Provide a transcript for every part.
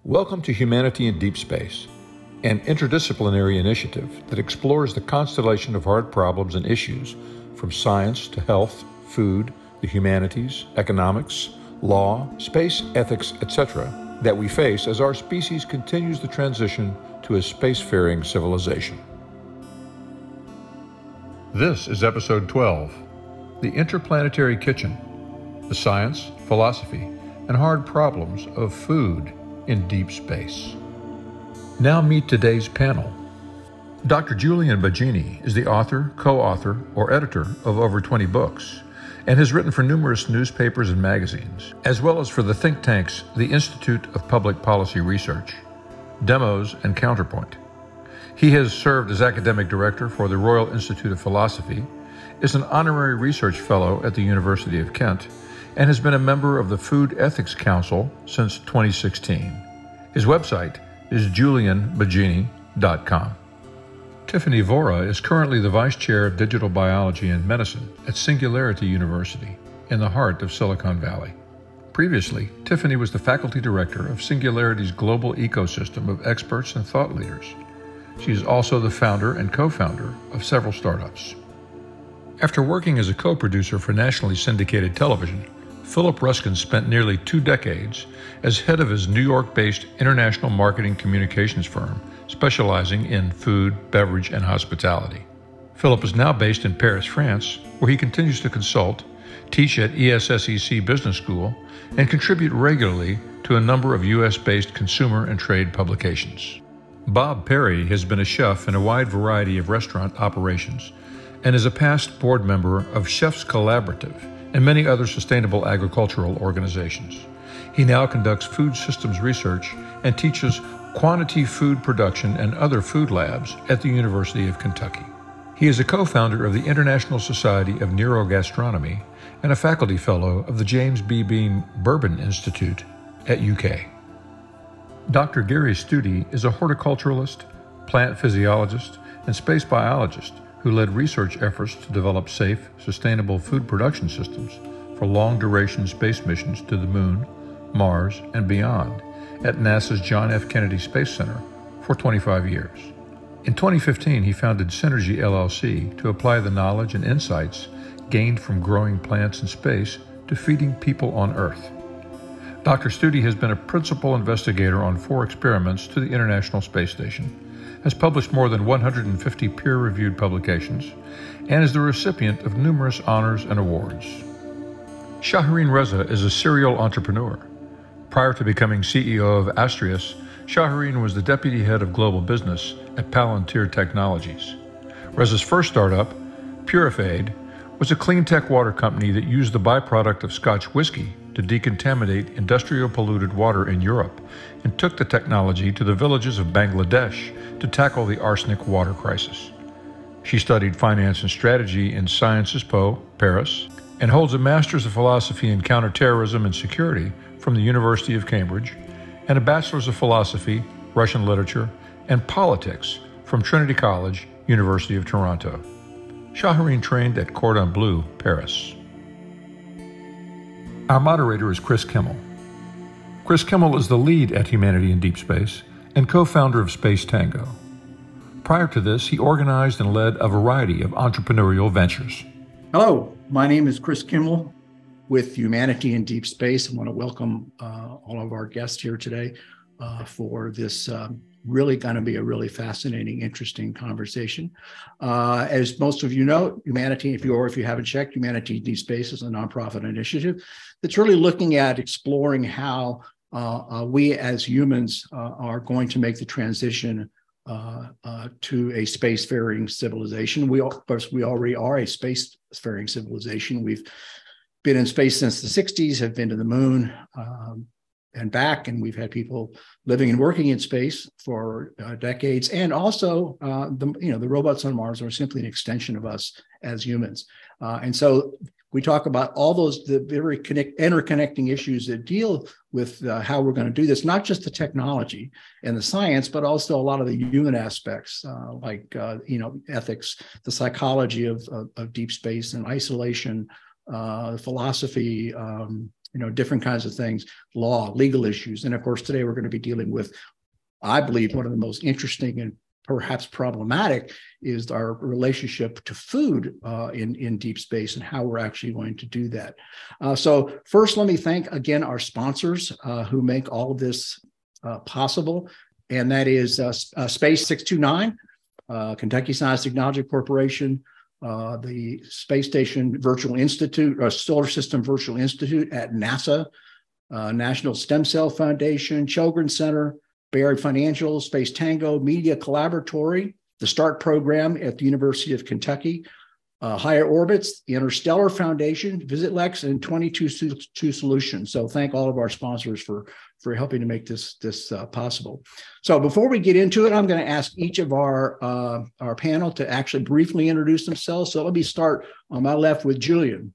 Welcome to Humanity in Deep Space, an interdisciplinary initiative that explores the constellation of hard problems and issues from science to health, food, the humanities, economics, law, space, ethics, etc. that we face as our species continues the transition to a spacefaring civilization. This is episode 12, The Interplanetary Kitchen, the science, philosophy, and hard problems of food in deep space. Now meet today's panel. Dr. Julian Baggini is the author, co-author, or editor of over 20 books, and has written for numerous newspapers and magazines, as well as for the think tanks the Institute of Public Policy Research, Demos, and Counterpoint. He has served as academic director for the Royal Institute of Philosophy, is an honorary research fellow at the University of Kent, and has been a member of the Food Ethics Council since 2016. His website is julianbaggini.com. Tiffany Vora is currently the Vice Chair of Digital Biology and Medicine at Singularity University in the heart of Silicon Valley. Previously, Tiffany was the Faculty Director of Singularity's global ecosystem of experts and thought leaders. She is also the founder and co-founder of several startups. After working as a co-producer for nationally syndicated television, Philip Ruskin spent nearly 2 decades as head of his New York-based international marketing communications firm, specializing in food, beverage, and hospitality. Philip is now based in Paris, France, where he continues to consult, teach at ESSEC Business School, and contribute regularly to a number of U.S.-based consumer and trade publications. Bob Perry has been a chef in a wide variety of restaurant operations and is a past board member of Chefs Collaborative and many other sustainable agricultural organizations. He now conducts food systems research and teaches quantity food production and other food labs at the University of Kentucky. He is a co-founder of the International Society of Neurogastronomy and a faculty fellow of the James B. Beam Bourbon Institute at UK. Dr. Gary Stutte is a horticulturalist, plant physiologist, and space biologist who led research efforts to develop safe, sustainable food production systems for long-duration space missions to the Moon, Mars, and beyond at NASA's John F. Kennedy Space Center for 25 years. In 2015, he founded Synergy LLC to apply the knowledge and insights gained from growing plants in space to feeding people on Earth. Dr. Stutte has been a principal investigator on 4 experiments to the International Space Station, has published more than 150 peer-reviewed publications, and is the recipient of numerous honors and awards. Shahareen Reza is a serial entrepreneur. Prior to becoming CEO of Astreas, Shahareen was the deputy head of global business at Palantir Technologies. Reza's first startup, Purifade, was a clean tech water company that used the byproduct of Scotch whiskey to decontaminate industrial polluted water in Europe and took the technology to the villages of Bangladesh to tackle the arsenic water crisis. She studied finance and strategy in Sciences Po, Paris, and holds a Master's of Philosophy in Counterterrorism and Security from the University of Cambridge and a Bachelor's of Philosophy, Russian Literature, and Politics from Trinity College, University of Toronto. Shahareen trained at Cordon Bleu, Paris. Our moderator is Chris Kimmel. Chris Kimmel is the lead at Humanity in Deep Space and co-founder of Space Tango. Prior to this, he organized and led a variety of entrepreneurial ventures. Hello, my name is Chris Kimmel with Humanity in Deep Space. I want to welcome all of our guests here today for this really going to be a really fascinating, interesting conversation. As most of you know, Humanity, if you haven't checked, Humanity in Deep Space is a nonprofit initiative that's really looking at exploring how we as humans are going to make the transition to a spacefaring civilization. Of course, we already are a spacefaring civilization. We've been in space since the 60s, have been to the moon and back, and we've had people living and working in space for decades. And also, the robots on Mars are simply an extension of us as humans. And so we talk about all the very interconnecting issues that deal with how we're going to do this, not just the technology and the science, but also a lot of the human aspects, like ethics, the psychology of deep space and isolation, philosophy, different kinds of things, law, legal issues. And of course, today we're going to be dealing with, I believe, one of the most interesting and perhaps problematic is our relationship to food in deep space and how we're actually going to do that. So first, let me thank again our sponsors who make all of this possible. And that is Space 629, Kentucky Science Technology Corporation, the Space Station Virtual Institute, or Solar System Virtual Institute at NASA, National Stem Cell Foundation, Children's Center, Baird Financial, Space Tango, Media Collaboratory, the START program at the University of Kentucky, Higher Orbits, the Interstellar Foundation, VisitLex, and 22 Solutions. So thank all of our sponsors for helping to make this possible. So before we get into it, I'm going to ask each of our panel to actually briefly introduce themselves. So let me start on my left with Julian.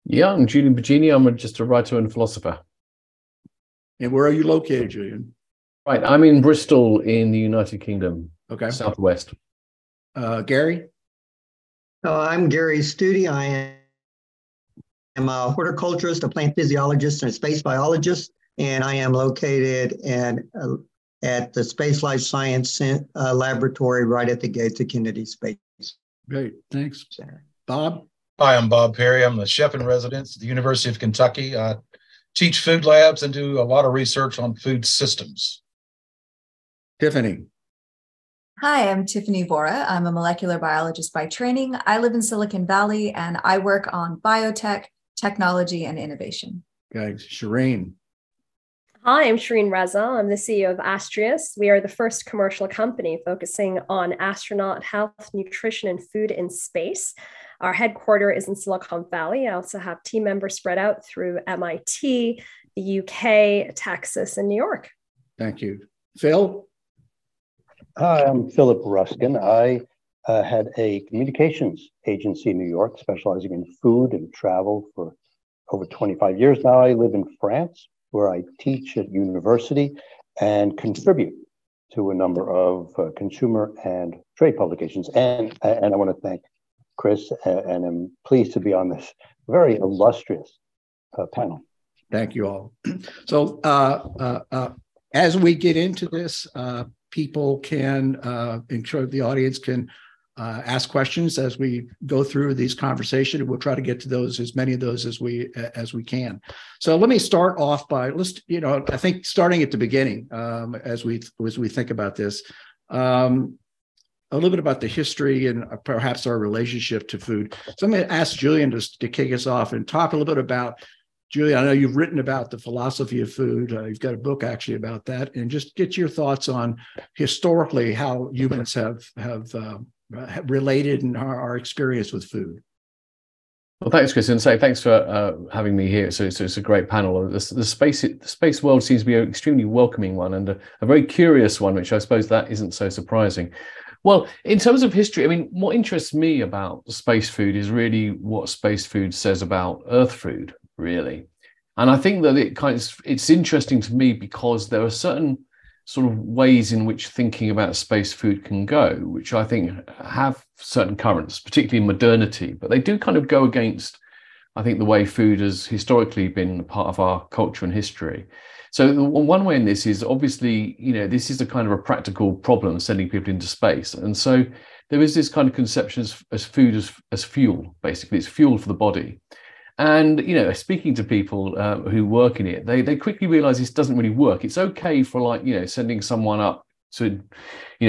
Yeah, I'm Julian Baggini. I'm just a writer and philosopher. And where are you located, Julian? Right, I'm in Bristol in the United Kingdom, Southwest. Gary? I'm Gary Stutte. I am a horticulturist, a plant physiologist, and a space biologist, and I am located at the Space Life Science Laboratory right at the gates of Kennedy Space. Great, thanks. Bob? Hi, I'm Bob Perry. I'm the chef in residence at the University of Kentucky. I teach food labs and do a lot of research on food systems. Tiffany? Hi, I'm Tiffany Vora. I'm a molecular biologist by training. I live in Silicon Valley, and I work on biotech, technology, and innovation. Okay, Shahareen? Hi, I'm Shahareen Reza. I'm the CEO of Astreas. We are the first commercial company focusing on astronaut health, nutrition, and food in space. Our headquarters is in Silicon Valley. I also have team members spread out through MIT, the UK, Texas, and New York. Thank you. Phil? Hi, I'm Philip Ruskin. I had a communications agency in New York specializing in food and travel for over 25 years now. I live in France, where I teach at university and contribute to a number of consumer and trade publications. And I want to thank Chris, and I'm pleased to be on this very illustrious panel. Thank you all. So as we get into this, people can, ensure the audience can ask questions as we go through these conversations. We'll try to get to those, as many of those as we can. So let me start off by, I think starting at the beginning, as we think about this, a little bit about the history and perhaps our relationship to food. So I'm going to ask Julian to kick us off and talk a little bit about, Julian, I know you've written about the philosophy of food. You've got a book actually about that, and just get your thoughts on historically how humans have related and our experience with food. Well, thanks, Chris, and thanks for having me here. So it's a great panel. The space world seems to be an extremely welcoming one, and a very curious one, which I suppose that isn't so surprising. Well, in terms of history, I mean, what interests me about space food is really what space food says about Earth food, really. And I think that it's interesting to me because there are certain sort of ways in which thinking about space food can go, which I think have certain currents, particularly in modernity, but they do kind of go against, I think, the way food has historically been a part of our culture and history. So one way in this is obviously, this is a kind of a practical problem, sending people into space. And so there is this kind of conception as food as fuel, basically. It's fuel for the body. And, speaking to people who work in it, they quickly realize this doesn't really work. It's okay for sending someone up to,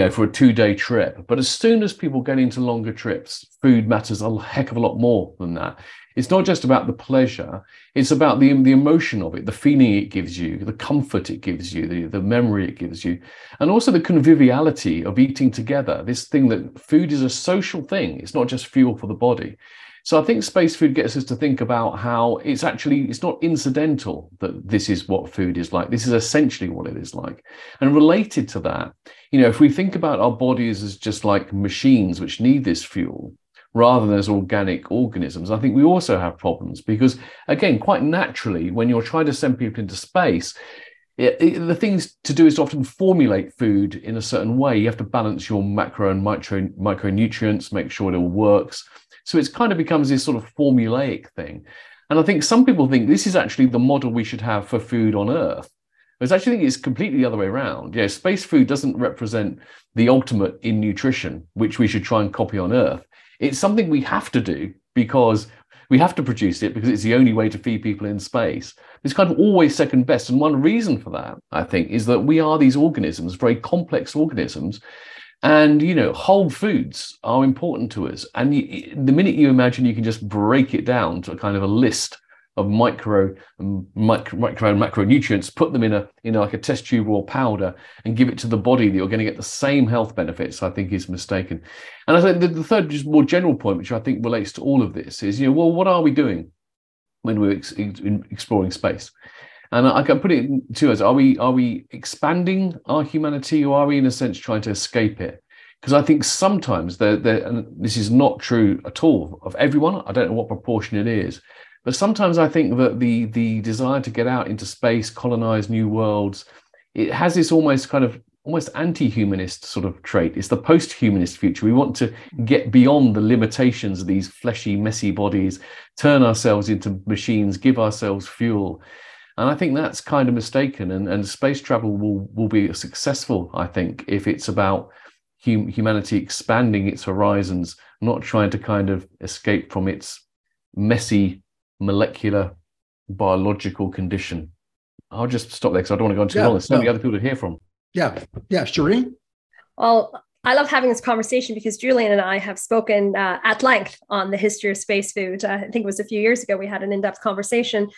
for a 2-day trip. But as soon as people get into longer trips, food matters a heck of a lot more than that. It's not just about the pleasure. It's about the emotion of it, the feeling it gives you, the comfort it gives you, the memory it gives you, and also the conviviality of eating together. This thing that food is a social thing. It's not just fuel for the body. So I think space food gets us to think about how it's not incidental that this is what food is like. This is essentially what it is like. And related to that, if we think about our bodies as just like machines which need this fuel, rather than as organic organisms, I think we also have problems because, again, quite naturally, when you're trying to send people into space, the things to do is to often formulate food in a certain way. You have to balance your macro and micronutrients, make sure it all works. So it's kind of becomes this sort of formulaic thing. And I think some people think this is actually the model we should have for food on Earth. Whereas I actually think it's completely the other way around. Yeah, space food doesn't represent the ultimate in nutrition, which we should try and copy on Earth. It's something we have to do because we have to produce it because it's the only way to feed people in space. It's kind of always second best. And one reason for that, I think, is that we are these organisms, very complex organisms. And, you know, whole foods are important to us. And the minute you imagine you can just break it down to a kind of a list of micro and macronutrients, put them in a like a test tube or powder and give it to the body, that you're going to get the same health benefits, I think is mistaken. And I think the third, just more general point, which I think relates to all of this, is, you know, well, what are we doing when we're exploring space? And I can put it in two ways. Are we expanding our humanity, or are we in a sense trying to escape it? Because I think sometimes and this is not true at all of everyone. I don't know what proportion it is. But sometimes I think that the desire to get out into space, colonize new worlds, it has this almost anti-humanist sort of trait. It's the post-humanist future. We want to get beyond the limitations of these fleshy, messy bodies, turn ourselves into machines, give ourselves fuel. And I think that's kind of mistaken. And space travel will be successful, I think, if it's about humanity expanding its horizons, not trying to kind of escape from its messy molecular biological condition. I'll just stop there because I don't want to go on too long. There's so many other people to hear from. Yeah. Shahareen? Well, I love having this conversation because Julian and I have spoken at length on the history of space food. I think it was a few years ago we had an in-depth conversation.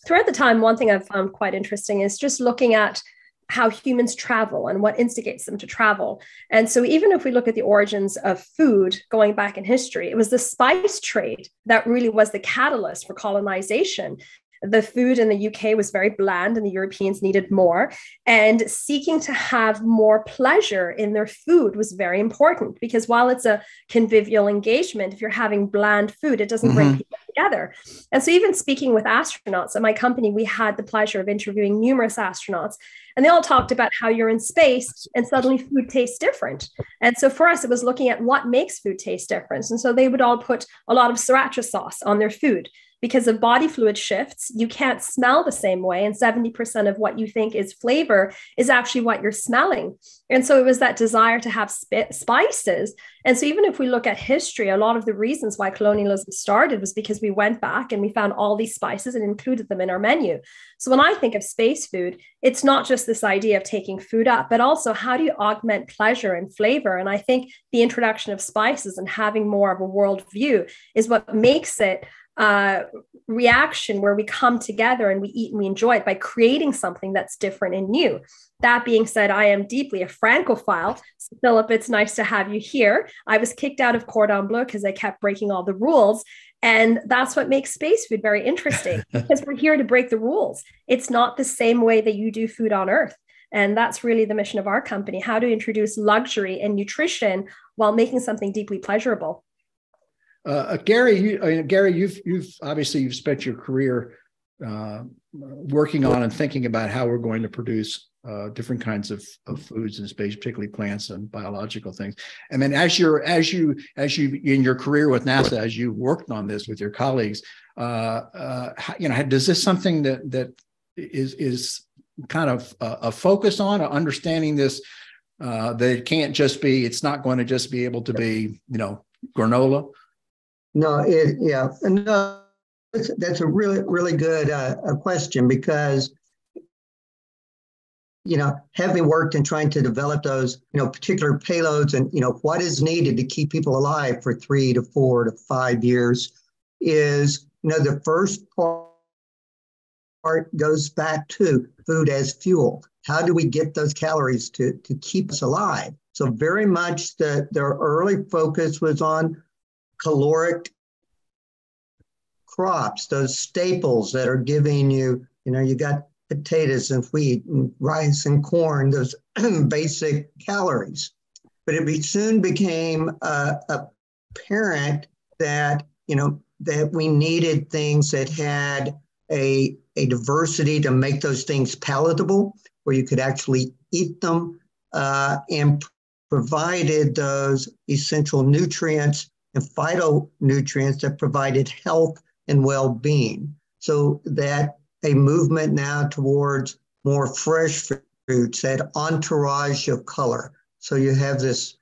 Throughout the time, one thing I've found quite interesting is just looking at how humans travel and what instigates them to travel. And so even if we look at the origins of food going back in history, it was the spice trade that really was the catalyst for colonization. The food in the UK was very bland and the Europeans needed more. And seeking to have more pleasure in their food was very important, because while it's a convivial engagement, if you're having bland food, it doesn't bring people together. And so even speaking with astronauts at my company, we had the pleasure of interviewing numerous astronauts, and they all talked about how you're in space and suddenly food tastes different. And so for us, it was looking at what makes food taste different. And so they would all put a lot of sriracha sauce on their food. Because of body fluid shifts, you can't smell the same way. And 70% of what you think is flavor is actually what you're smelling. And so it was that desire to have spices. And so even if we look at history, a lot of the reasons why colonialism started was because we went back and we found all these spices and included them in our menu. So when I think of space food, it's not just this idea of taking food up, but also how do you augment pleasure and flavor? And I think the introduction of spices and having more of a world view is what makes it reaction where we come together and we eat and we enjoy it by creating something that's different and new. That being said, I am deeply a Francophile. So Philip, it's nice to have you here. I was kicked out of Cordon Bleu because I kept breaking all the rules. And that's what makes space food very interesting, because we're here to break the rules. It's not the same way that you do food on Earth. And that's really the mission of our company, how to introduce luxury and nutrition while making something deeply pleasurable. Gary, you've obviously spent your career working on and thinking about how we're going to produce different kinds of foods in space, particularly plants and biological things. And then as you in your career with NASA, as you worked on this with your colleagues, does this something that is kind of a focus on understanding this, that it can't just be, it's not going to just be able to be, granola? No, that's a really, really good question, because, having worked and trying to develop those, particular payloads and, what is needed to keep people alive for 3 to 4 to 5 years is, the first part goes back to food as fuel. How do we get those calories to keep us alive? So very much their early focus was on caloric crops, those staples that are giving you, you got potatoes and wheat and rice and corn, those basic calories. But it soon became apparent that, that we needed things that had a diversity to make those things palatable, where you could actually eat them, and provided those essential nutrients and phytonutrients that provided health and well-being. So that a movement now towards more fresh fruits, that entourage of color. So you have this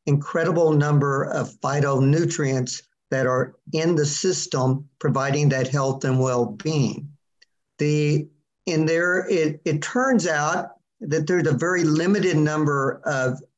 incredible number of phytonutrients that are in the system providing that health and well-being. It turns out that there's a very limited number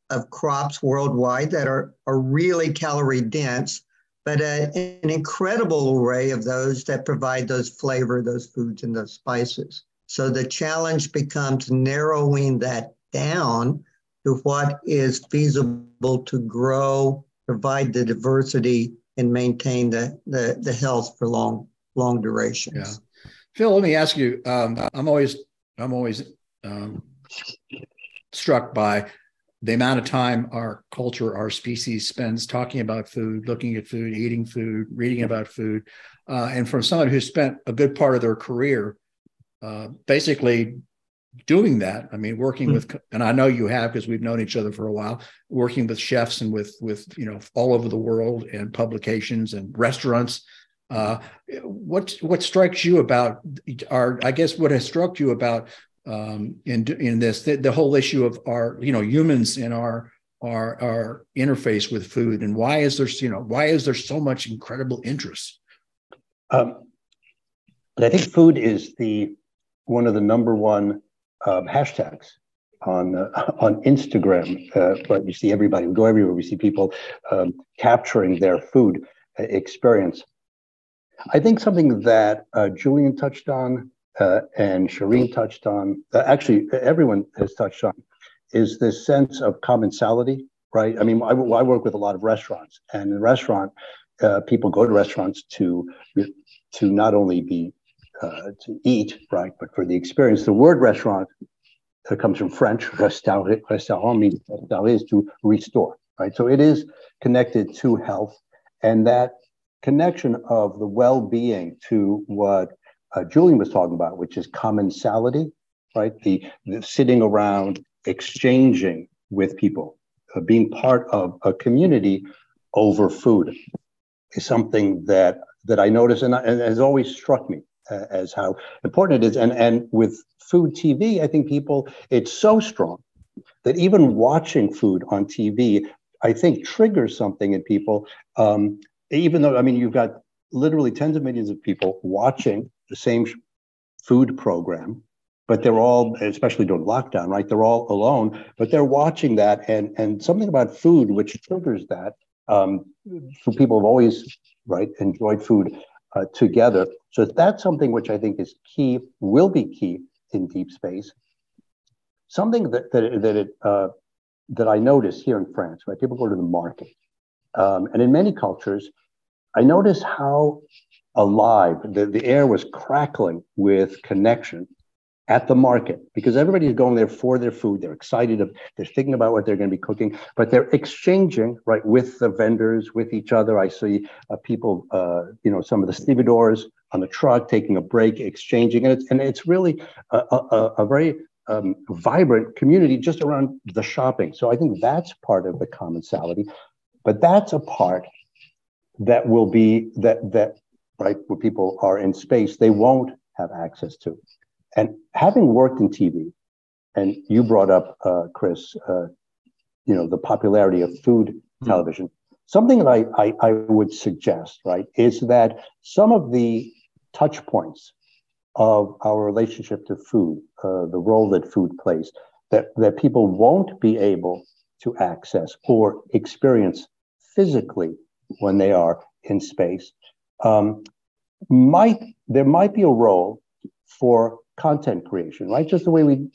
of crops worldwide that are really calorie dense, but an incredible array of those that provide those flavor, those foods, and those spices. So the challenge becomes narrowing that down to what is feasible to grow, provide the diversity, and maintain the health for long durations. Yeah. Phil, let me ask you, I'm always struck by the amount of time our culture, our species spends talking about food, looking at food, eating food, reading about food. And from someone who spent a good part of their career basically doing that, I mean, working with, and I know you have because we've known each other for a while, working with chefs and with all over the world and publications and restaurants. What strikes you about what has struck you about in this, the whole issue of our, humans in our interface with food, and why is there so much incredible interest? But I think food is one of the number one hashtags on Instagram. But you see everybody, we go everywhere, we see people capturing their food experience. I think something that Julian touched on and Shahareen touched on, actually everyone has touched on, is this sense of commensality, right? I mean, I work with a lot of restaurants, and in restaurant, people go to restaurants to not only be to eat, right, but for the experience. The word restaurant comes from French. Restaurant means is to restore, right? So it is connected to health, and that connection of the well-being to what Julian was talking about, which is commensality, right? The sitting around, exchanging with people, being part of a community over food is something that I notice and has always struck me as how important it is. And with food TV, I think it's so strong that even watching food on TV, I think triggers something in people. Even though, I mean, you've got literally tens of millions of people watching the same food program, but they're all, especially during lockdown, right? They're all alone, but they're watching that, and something about food which triggers that. So people have always, right, enjoyed food together. So that's something which I think is key, will be key in deep space. Something that I notice here in France, right? People go to the market, and in many cultures, I notice how alive the air was crackling with connection at the market, because everybody is going there for their food. They're excited. They're thinking about what they're going to be cooking, but they're exchanging, right, with the vendors, with each other. I see people, some of the stevedores on the truck taking a break, exchanging, and it's really a very vibrant community just around the shopping. So I think that's part of the commensality, but that's a part that will be that right, where people are in space, they won't have access to. And having worked in TV, and you brought up, Chris, the popularity of food television, something that I would suggest, right, is that some of the touch points of our relationship to food, the role that food plays, that people won't be able to access or experience physically when they are in space, there might be a role for content creation, right? Just the way we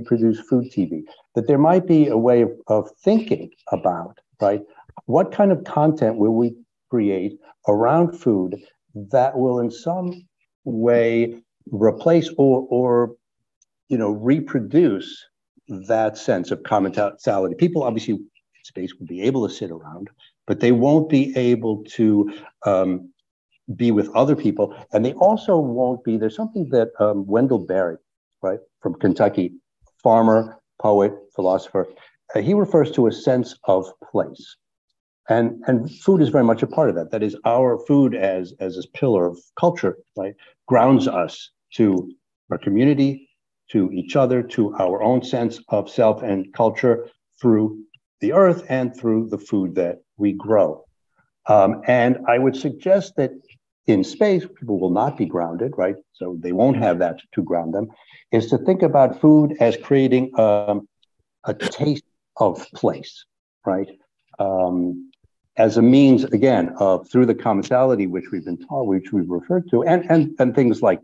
produce food TV, that there might be a way of thinking about, right? What kind of content will we create around food that will in some way replace or reproduce that sense of commensality? People obviously in space will be able to sit around, but they won't be able to be with other people. And they also won't be, there's something that Wendell Berry, right, from Kentucky, farmer, poet, philosopher, he refers to a sense of place. And food is very much a part of that. That is, our food as this pillar of culture, right, grounds us to our community, to each other, to our own sense of self and culture through the earth and through the food that we grow. And I would suggest that in space, people will not be grounded, right? So they won't have that to ground them, is to think about food as creating a taste of place, right? As a means, again, of through the commensality which we've been taught, which we've referred to, and things like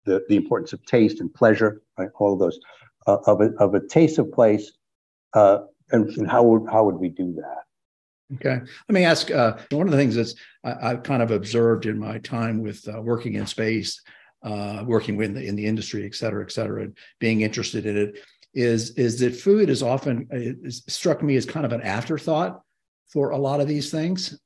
the importance of taste and pleasure, right? All of those, of a taste of place, and how would we do that? Okay, let me ask. One of the things that I've kind of observed in my time with working in space, working in the industry, et cetera, and being interested in it, is that food is often struck me as kind of an afterthought for a lot of these things.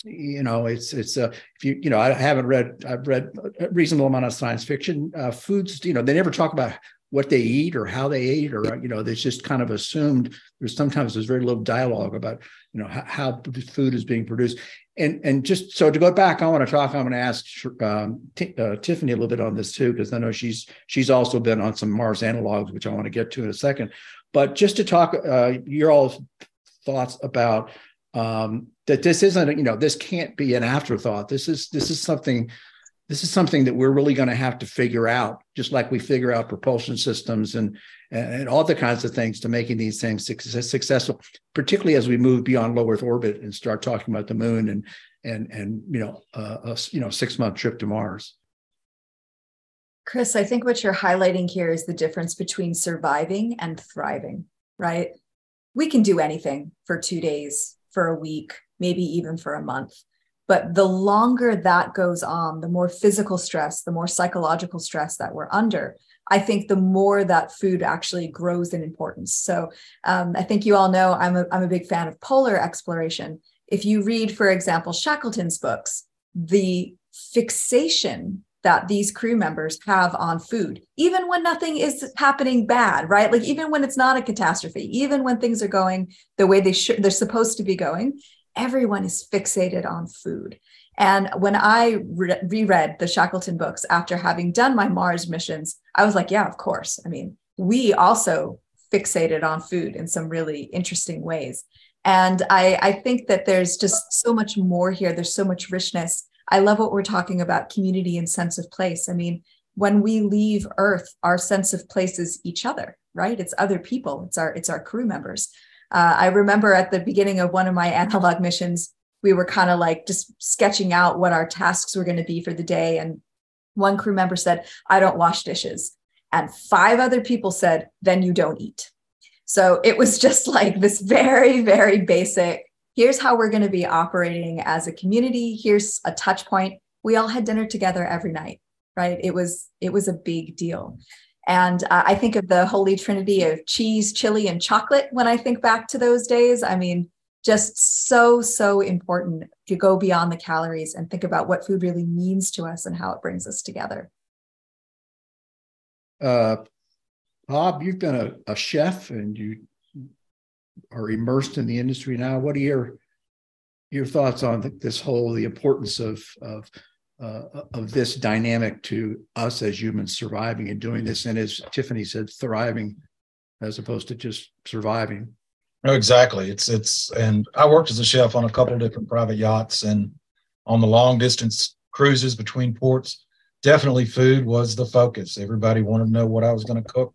It's if you I've read a reasonable amount of science fiction. Foods, they never talk about what they eat or how they eat, or there's just kind of assumed. There's very little dialogue about how food is being produced. And just so to go back, I'm going to ask Tiffany a little bit on this too, because I know she's also been on some Mars analogs, which I want to get to in a second. But just to talk your all's thoughts about that this isn't, this can't be an afterthought. This is something that we're really going to have to figure out, just like we figure out propulsion systems and all the kinds of things to making these things successful, particularly as we move beyond low Earth orbit and start talking about the moon and a 6-month trip to Mars. Chris, I think what you're highlighting here is the difference between surviving and thriving, right? We can do anything for 2 days, for a week, maybe even for a month. But the longer that goes on, the more physical stress, the more psychological stress that we're under, I think the more that food actually grows in importance. So I think you all know I'm a big fan of polar exploration. If you read, for example, Shackleton's books, the fixation that these crew members have on food, even when nothing is happening bad, right? Like even when it's not a catastrophe, even when things are going the way they're supposed to be going, everyone is fixated on food. And when I reread the Shackleton books after having done my Mars missions, I was like, yeah, of course. I mean, we also fixated on food in some really interesting ways. And I think that there's just so much more here. There's so much richness. I love what we're talking about, community and sense of place. I mean, when we leave Earth, our sense of place is each other, right? It's other people. It's our crew members. I remember at the beginning of one of my analog missions, we were kind of like just sketching out what our tasks were going to be for the day. And one crew member said, I don't wash dishes. And 5 other people said, then you don't eat. So it was just like this very, very basic, here's how we're going to be operating as a community. Here's a touch point. We all had dinner together every night, right? It was a big deal. And I think of the holy trinity of cheese, chili, and chocolate when I think back to those days. I mean, just so important to go beyond the calories and think about what food really means to us and how it brings us together. Bob, you've been a chef and you are immersed in the industry now. What are your thoughts on the importance of this dynamic to us as humans surviving and doing this, and as Tiffany said, thriving as opposed to just surviving? No, exactly. And I worked as a chef on a couple of different private yachts and on the long distance cruises between ports. Definitely food was the focus. Everybody wanted to know what I was going to cook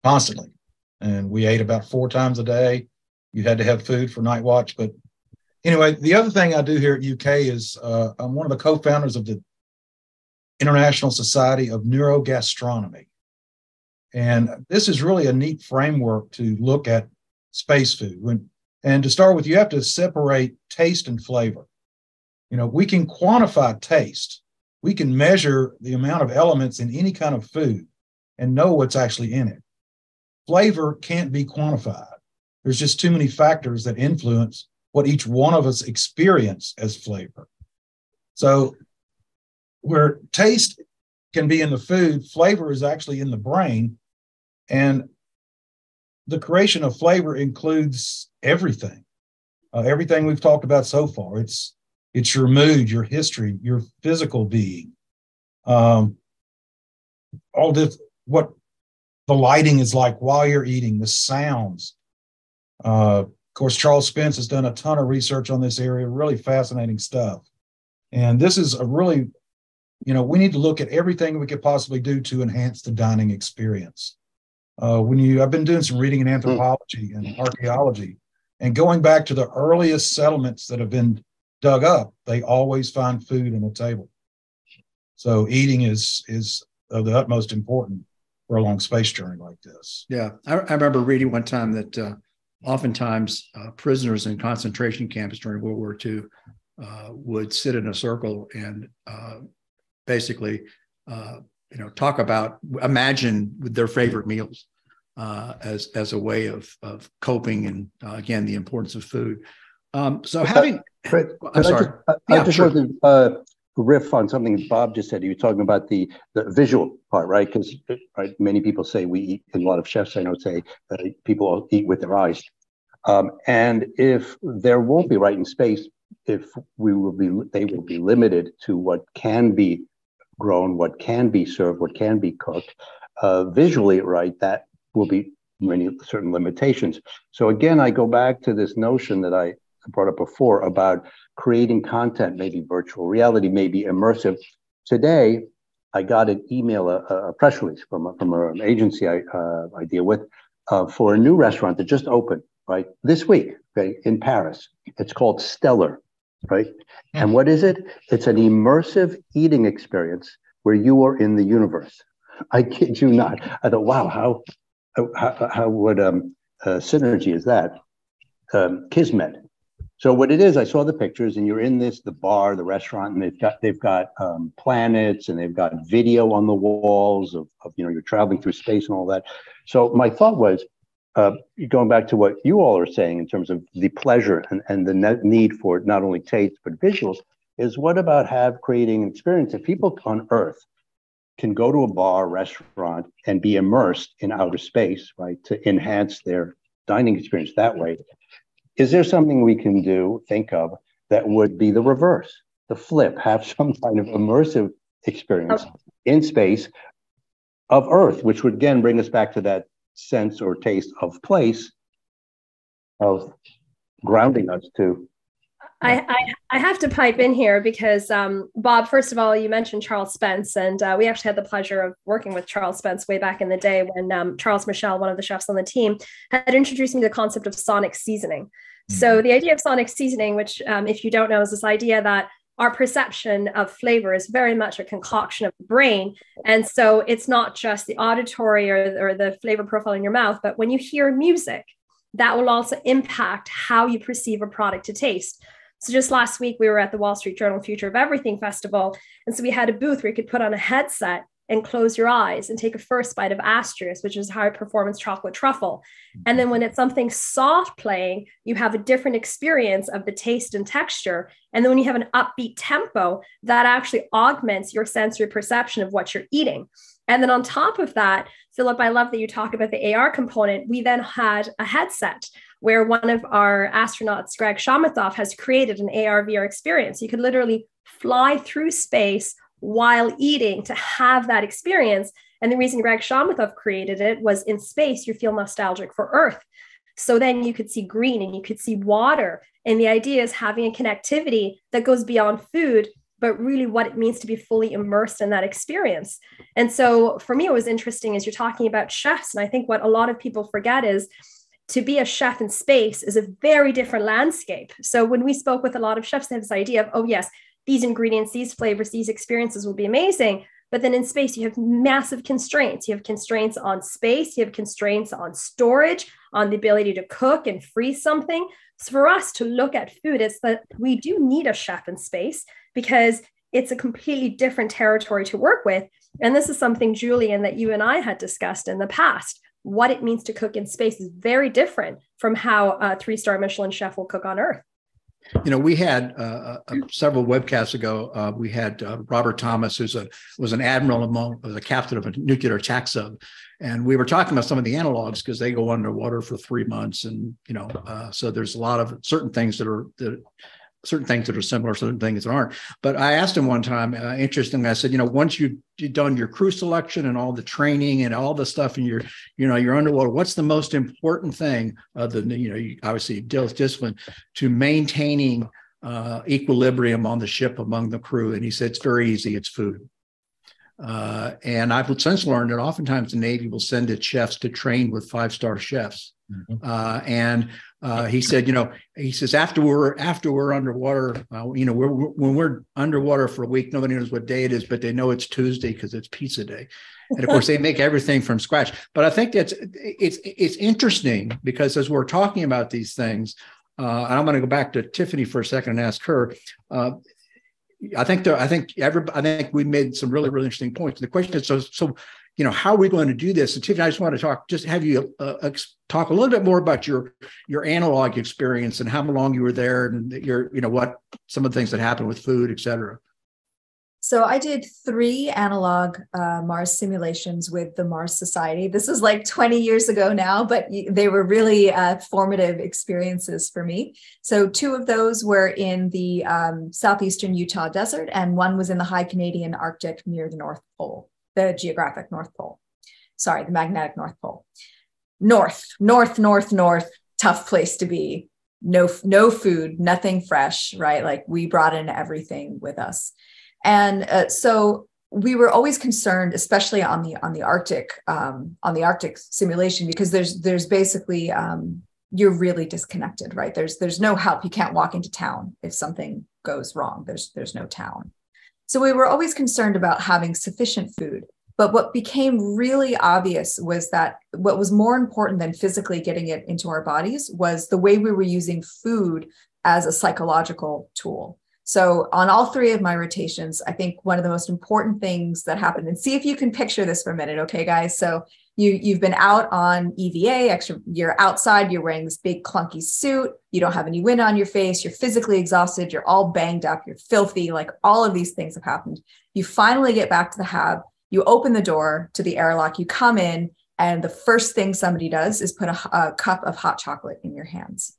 constantly. And we ate about 4 times a day. You had to have food for night watch. But anyway, the other thing I do here at UK is I'm one of the co-founders of the International Society of Neurogastronomy. And this is really a neat framework to look at space food. And to start with, you have to separate taste and flavor. We can quantify taste. We can measure the amount of elements in any kind of food and know what's actually in it. Flavor can't be quantified. There's just too many factors that influence what each one of us experience as flavor. So where taste can be in the food, flavor is actually in the brain. And the creation of flavor includes everything. everything we've talked about so far. It's your mood, your history, your physical being, all this, what the lighting is like while you're eating, the sounds. Of course, Charles Spence has done a ton of research on this area, really fascinating stuff. And this is a really, we need to look at everything we could possibly do to enhance the dining experience. I've been doing some reading in anthropology and archaeology, and going back to the earliest settlements that have been dug up, they always find food on the table. So eating is of the utmost importance for a long space journey like this. Yeah, I remember reading one time that oftentimes prisoners in concentration camps during World War II would sit in a circle and basically, talk about, imagine their favorite meals as a way of coping, and again, the importance of food. So having, I'm sorry. I just wanted to riff on something Bob just said. He was talking about the visual part, right? Because many people say we eat, and a lot of chefs I know say people eat with their eyes. And if there won't be, right, in space, if they will be limited to what can be grown, what can be served, what can be cooked visually, right, that will be certain limitations. So again, I go back to this notion that I brought up before about creating content, maybe virtual reality, maybe immersive. Today, I got an email, a press release from an agency I deal with for a new restaurant that just opened, right, this week, okay, in Paris. It's called Stellar, right? And what is it? It's an immersive eating experience where you are in the universe. I kid you not. I thought, wow, how what synergy is that? Kismet. So what it is, I saw the pictures, and you're in the bar, the restaurant, and they've got planets, and they've got video on the walls of you're traveling through space and all that. So my thought was, going back to what you all are saying in terms of the pleasure and the need for not only taste but visuals, is what about creating an experience that people on Earth can go to a bar, restaurant, and be immersed in outer space, right, to enhance their dining experience that way. Is there something we can think of that would be the reverse, the flip, have some kind of immersive experience in space of Earth, which would again bring us back to that sense or taste of place, of grounding us to. I have to pipe in here because, Bob, first of all, you mentioned Charles Spence, and we actually had the pleasure of working with Charles Spence way back in the day when Charles Michel, one of the chefs on the team, had introduced me to the concept of sonic seasoning. Mm-hmm. So the idea of sonic seasoning, which if you don't know, is this idea that our perception of flavor is very much a concoction of the brain. And so it's not just the auditory or the flavor profile in your mouth, but when you hear music, that will also impact how you perceive a product to taste. So just last week, we were at the Wall Street Journal Future of Everything Festival. And so we had a booth where you could put on a headset and close your eyes and take a first bite of Astreas, which is high performance chocolate truffle. And then when it's something soft playing, you have a different experience of the taste and texture. And then when you have an upbeat tempo, that actually augments your sensory perception of what you're eating. And then on top of that, Philip, I love that you talk about the AR component. We then had a headset where one of our astronauts, Greg Shamatov, has created an AR VR experience. You could literally fly through space while eating to have that experience. And the reason Greg Shamatov created it was in space, you feel nostalgic for Earth. So then you could see green and you could see water. And the idea is having a connectivity that goes beyond food, but really what it means to be fully immersed in that experience. And so for me, it was interesting as you're talking about chefs. And I think what a lot of people forget is to be a chef in space is a very different landscape. So when we spoke with a lot of chefs, they have this idea of, oh yes, these ingredients, these flavors, these experiences will be amazing. But then in space, you have massive constraints. You have constraints on space, you have constraints on storage, on the ability to cook and freeze something. So for us to look at food, it's that we do need a chef in space because it's a completely different territory to work with. And this is something, Julian, that you and I had discussed in the past. What it means to cook in space is very different from how a 3-star Michelin chef will cook on Earth. We had several webcasts ago, we had Robert Thomas, who was an admiral was a captain of a nuclear attack sub. And we were talking about some of the analogs because they go underwater for 3 months. And, so there's a lot of certain things that are similar, certain things that aren't. But I asked him one time, interestingly, I said, once you've done your crew selection and all the training and all the stuff, and you're underwater, what's the most important thing, other than, you obviously deal with discipline, to maintaining equilibrium on the ship among the crew? And he said, it's very easy. It's food. And I've since learned that oftentimes the Navy will send its chefs to train with 5-star chefs. And he said, he says, after we're underwater, when we're underwater for a week, nobody knows what day it is, but they know it's Tuesday because it's pizza day. And of course, they make everything from scratch. But I think it's interesting because as we're talking about these things, and I'm going to go back to Tiffany for a second and ask her. I think we made some really, really interesting points. The question is, so how are we going to do this? And Tiffany, I just want to have you talk a little bit more about your analog experience and how long you were there, and what some of the things that happened with food, et cetera. So I did 3 analog Mars simulations with the Mars Society. This was like 20 years ago now, but they were really formative experiences for me. So 2 of those were in the southeastern Utah desert, and 1 was in the high Canadian Arctic near the North Pole, the geographic North Pole. Sorry, the magnetic North Pole. North, tough place to be. No food, nothing fresh, right? Like we brought in everything with us. And so we were always concerned, especially on the Arctic simulation, because there's basically you're really disconnected, right? There's no help. You can't walk into town if something goes wrong. There's no town. So we were always concerned about having sufficient food. But what became really obvious was that what was more important than physically getting it into our bodies was the way we were using food as a psychological tool. So on all 3 of my rotations, I think one of the most important things that happened, and see if you can picture this for a minute, okay, guys? So you've been out on EVA, you're outside, you're wearing this big clunky suit, you don't have any wind on your face, you're physically exhausted, you're all banged up, you're filthy, like all of these things have happened. You finally get back to the hab, you open the door to the airlock, you come in, and the first thing somebody does is put a cup of hot chocolate in your hands.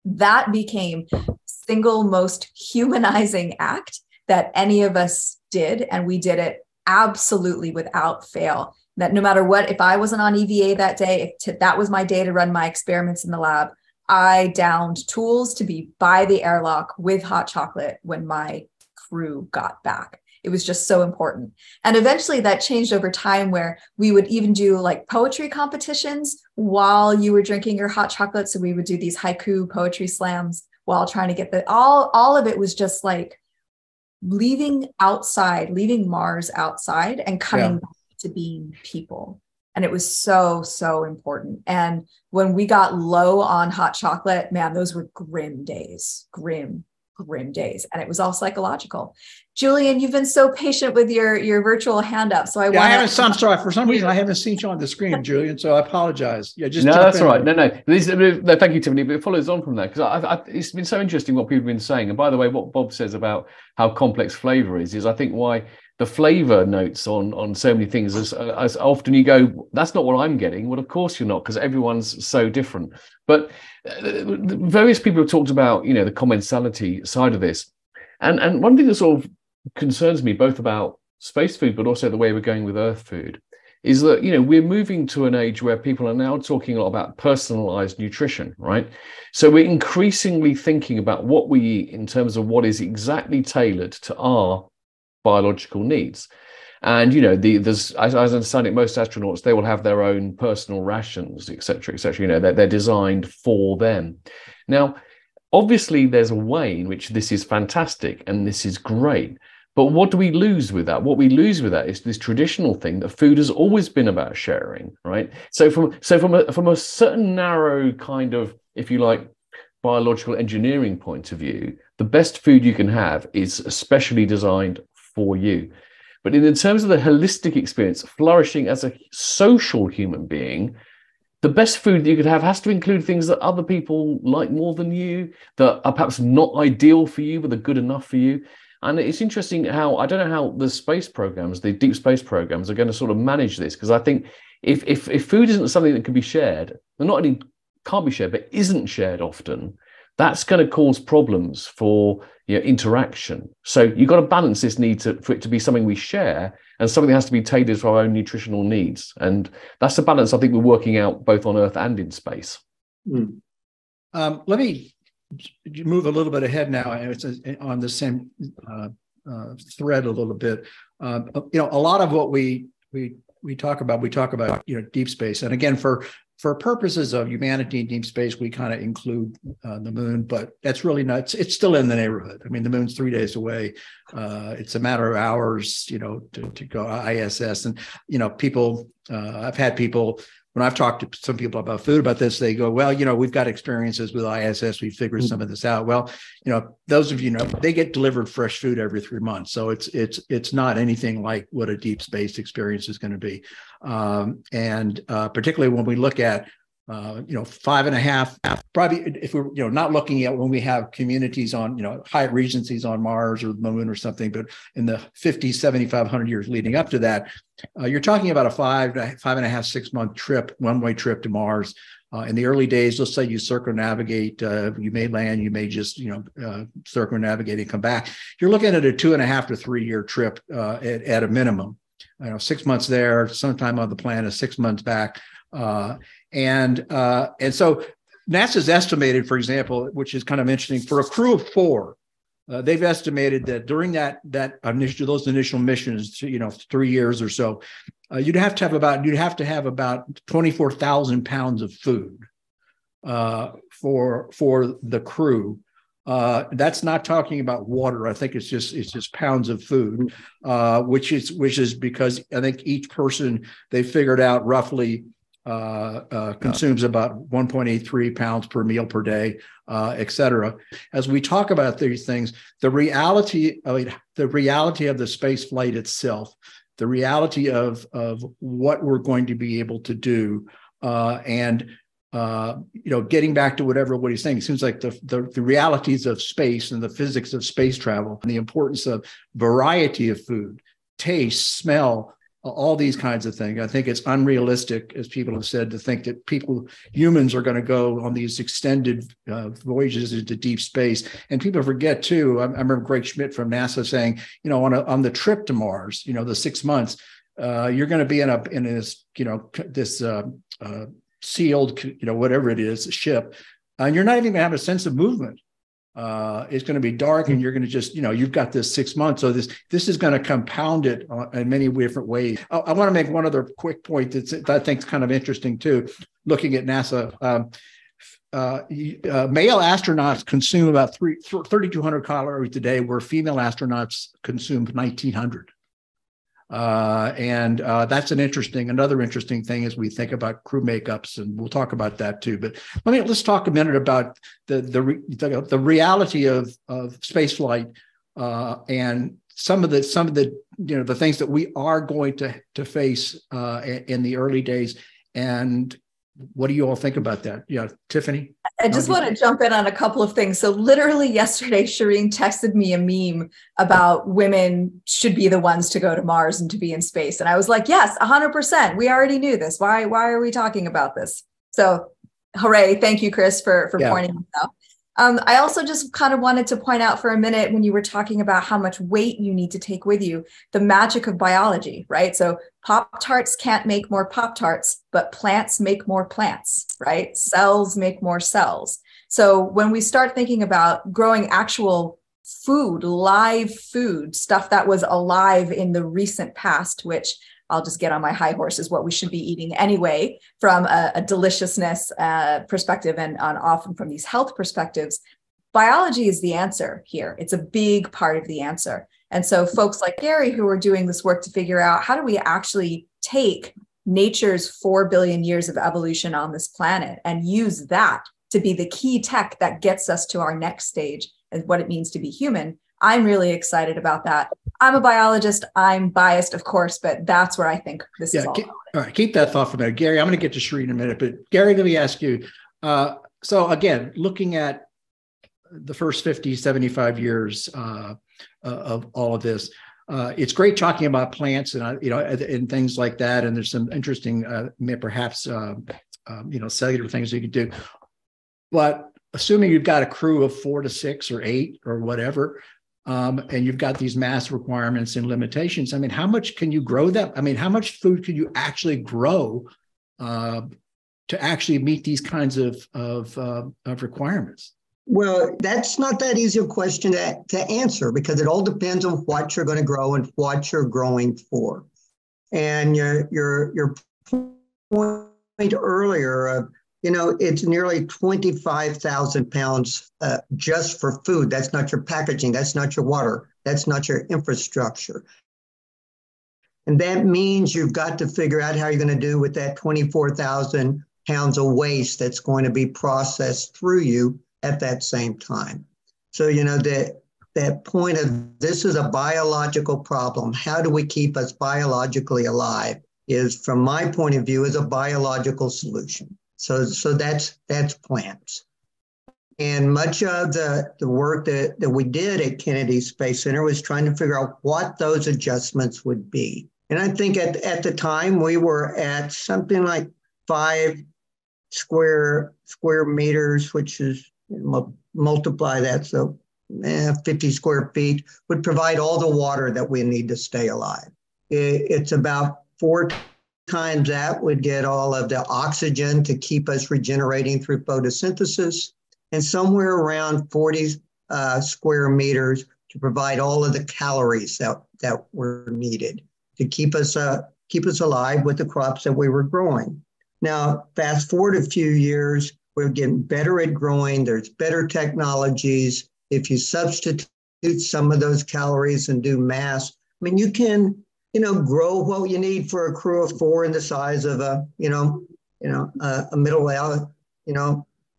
That became the single most humanizing act that any of us did. And we did it absolutely without fail. That no matter what, if I wasn't on EVA that day, if that was my day to run my experiments in the lab, I downed tools to be by the airlock with hot chocolate when my crew got back. It was just so important. And eventually that changed over time, where we would even do like poetry competitions while you were drinking your hot chocolate. So we would do these haiku poetry slams while trying to get all of it was just like leaving Mars outside and coming back to being people. And it was so, so important. And when we got low on hot chocolate, man, those were grim days. And it was all psychological. Julian, you've been so patient with your virtual hand up. So I'm sorry. For some reason, I haven't seen you on the screen, Julian. So I apologize. Yeah, just no, that's all right. No. No, thank you, Tiffany. But it follows on from that, because it's been so interesting what people have been saying. And by the way, what Bob says about how complex flavor is I think why the flavor notes on so many things as often you go, that's not what I'm getting. Well, of course you're not, because everyone's so different. But various people have talked about, the commensality side of this. And one thing that sort of concerns me both about space food, but also the way we're going with Earth food, is that, we're moving to an age where people are now talking a lot about personalized nutrition, right? So we're increasingly thinking about what we eat in terms of what is exactly tailored to our biological needs. And, there's, as I understand it, most astronauts, they will have their own personal rations, et cetera, et cetera. They're designed for them. Now, obviously, there's a way in which this is fantastic and this is great. But what do we lose with that? What we lose with that is this traditional thing that food has always been about sharing, right? So from a certain narrow kind of, if you like, biological engineering point of view, the best food you can have is especially designed for you. But in terms of the holistic experience, flourishing as a social human being, the best food that you could have has to include things that other people like more than you, that are perhaps not ideal for you, but are good enough for you. And it's interesting how, I don't know how the space programs, the deep space programs, are going to sort of manage this, because I think if food isn't something that can be shared, and not only can't be shared, but isn't shared often, that's going to cause problems for interaction. So you've got to balance this need for it to be something we share and something that has to be tailored to our own nutritional needs. And that's the balance I think we're working out both on Earth and in space. Let me move a little bit ahead now. It's on the same thread a little bit. A lot of what we talk about, deep space. And again, for purposes of humanity in deep space, we kind of include the moon, but that's really not, it's still in the neighborhood. I mean, the moon's 3 days away. It's a matter of hours, to go ISS. And, people, I've had people, when I've talked to some people about food about this, they go, well, we've got experiences with ISS. We figured some of this out. Well, those of they get delivered fresh food every 3 months. So it's not anything like what a deep space experience is going to be. And particularly when we look at, 5.5, probably if we're, not looking at when we have communities on, Hyatt Regencies on Mars or the moon or something, but in the 50, 7,500 years leading up to that, you're talking about a 5.5, 6 month trip, one-way trip to Mars. In the early days, let's say you circumnavigate, you may land, you may just, circumnavigate and come back. You're looking at a 2.5 to 3 year trip at a minimum. 6 months there, sometime on the planet, 6 months back. And so NASA's estimated, for example, which is kind of interesting, for a crew of 4, they've estimated that during those initial missions, 3 years or so, you'd have to have about 24,000 pounds of food for the crew. That's not talking about water. I think it's just pounds of food, which is because I think each person, they figured out roughly consumes about 1.83 pounds per meal per day, et cetera. As we talk about these things, the reality of the space flight itself, the reality of what we're going to be able to do, and getting back to what he's saying, it seems like the realities of space and the physics of space travel and the importance of variety of food, taste, smell, all these kinds of things. I think it's unrealistic, as people have said, to think that humans are going to go on these extended voyages into deep space. And people forget too, I remember Greg Schmidt from NASA saying, on the trip to Mars, the 6 months, you're going to be in this, this sealed, whatever it is, ship, and you're not even going to have a sense of movement. It's going to be dark, and you're going to just, you've got this 6 months. So this is going to compound it in many different ways. I want to make one other quick point that I think is kind of interesting too. Looking at NASA, male astronauts consume about 3,200 calories a day, where female astronauts consume 1,900. And that's another interesting thing as we think about crew makeups, and we'll talk about that too. But let's talk a minute about the reality of space flight, and some of the the things that we are going to face in the early days. And what do you all think about that? Yeah, Tiffany? I just want to jump in on a couple of things. So literally yesterday, Shahareen texted me a meme about women should be the ones to go to Mars and to be in space. And I was like, yes, 100%. We already knew this. Why are we talking about this? So hooray. Thank you, Chris, for pointing this out. I also just kind of wanted to point out for a minute, when you were talking about how much weight you need to take with you, the magic of biology, right? So Pop-Tarts can't make more Pop-Tarts, but plants make more plants, right? Cells make more cells. So when we start thinking about growing actual food, live food, stuff that was alive in the recent past, which I'll just get on my high horse, is what we should be eating anyway, from a deliciousness perspective and often from these health perspectives. Biology is the answer here. It's a big part of the answer. And so folks like Gary, who are doing this work to figure out how do we actually take nature's 4 billion years of evolution on this planet and use that to be the key tech that gets us to our next stage and what it means to be human. I'm really excited about that. I'm a biologist. I'm biased, of course, but that's where I think this is all about. All right, keep that thought for a minute. Gary, I'm going to get to Shahareen in a minute, but Gary, let me ask you. So again, looking at the first 50, 75 years of all of this, it's great talking about plants and, and things like that. And there's some interesting, perhaps, cellular things you could do. But assuming you've got a crew of 4 to 6 or 8 or whatever, and you've got these mass requirements and limitations, I mean, how much can you grow that? I mean, how much food could you actually grow to actually meet these kinds of requirements? Well, that's not that easy a question to answer, because it all depends on what you're going to grow and what you're growing for. And your point earlier of, it's nearly 25,000 pounds just for food. That's not your packaging. That's not your water. That's not your infrastructure. And that means you've got to figure out how you're going to do with that 24,000 pounds of waste that's going to be processed through you at that same time. So, that point of this is a biological problem. How do we keep us biologically alive is, from my point of view, is a biological solution. So that's plants. And much of the work that we did at Kennedy Space Center was trying to figure out what those adjustments would be. And I think at the time we were at something like 5 square meters, which is, multiply that, so 50 square feet would provide all the water that we need to stay alive. It's about 4 times that would get all of the oxygen to keep us regenerating through photosynthesis, and somewhere around 40 square meters to provide all of the calories that were needed to keep us alive with the crops that we were growing. Now, fast forward a few years, we're getting better at growing. There's better technologies. If you substitute some of those calories and do mass, I mean, you can, grow what you need for a crew of 4 in the size of a middle,